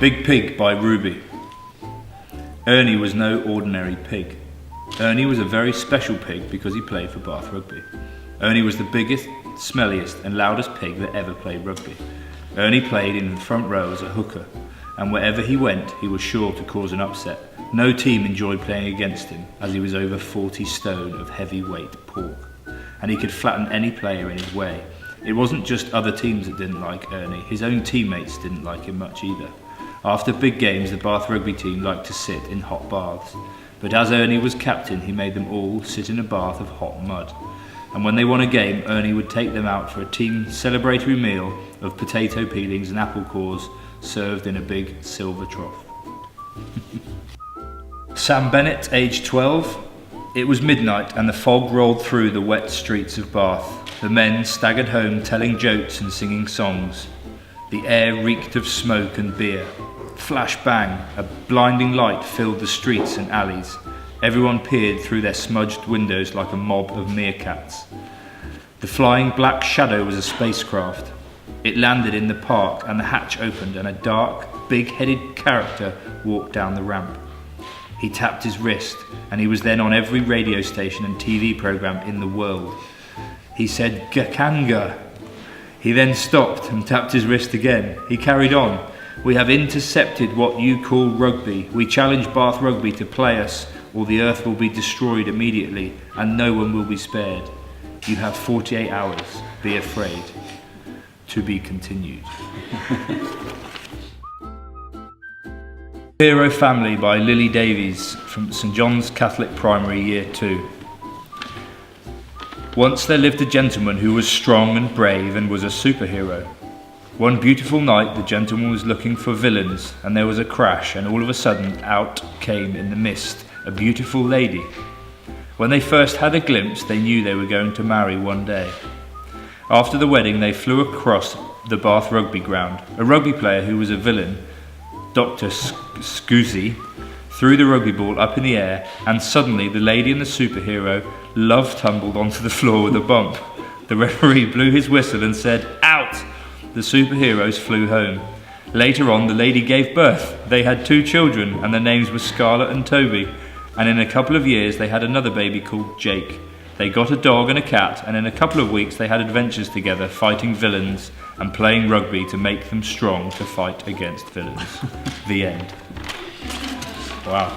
Big Pig by Ruby. Ernie was no ordinary pig. Ernie was a very special pig because he played for Bath Rugby. Ernie was the biggest, smelliest and loudest pig that ever played rugby. Ernie played in the front row as a hooker, and wherever he went he was sure to cause an upset. No team enjoyed playing against him, as he was over 40 stone of heavyweight pork, and he could flatten any player in his way. It wasn't just other teams that didn't like Ernie, his own teammates didn't like him much either. After big games, the Bath Rugby team liked to sit in hot baths, but as Ernie was captain, he made them all sit in a bath of hot mud. And when they won a game, Ernie would take them out for a team celebratory meal of potato peelings and apple cores served in a big silver trough. Sam Bennett, aged 12. It was midnight and the fog rolled through the wet streets of Bath. The men staggered home telling jokes and singing songs. The air reeked of smoke and beer. Flash bang, a blinding light filled the streets and alleys. Everyone peered through their smudged windows like a mob of meerkats. The flying black shadow was a spacecraft. It landed in the park and the hatch opened and a dark, big-headed character walked down the ramp. He tapped his wrist and he was then on every radio station and TV programme in the world. He said, "Gakanga." He then stopped and tapped his wrist again. He carried on. "We have intercepted what you call rugby. We challenge Bath Rugby to play us, or the earth will be destroyed immediately, and no one will be spared. You have 48 hours. Be afraid." To be continued. Hero Family by Lily Davies from St John's Catholic Primary Year 2. Once there lived a gentleman who was strong and brave and was a superhero. One beautiful night the gentleman was looking for villains and there was a crash, and all of a sudden out came in the mist a beautiful lady. When they first had a glimpse they knew they were going to marry one day. After the wedding they flew across the Bath Rugby ground. A rugby player who was a villain, Dr. Scuzzy, threw the rugby ball up in the air, and suddenly the lady and the superhero love tumbled onto the floor with a bump. The referee blew his whistle and said, "Out!" The superheroes flew home. Later on the lady gave birth. They had 2 children and their names were Scarlett and Toby, and in a couple of years they had another baby called Jake. They got a dog and a cat, and in a couple of weeks they had adventures together, fighting villains and playing rugby to make them strong to fight against villains. The end. Wow.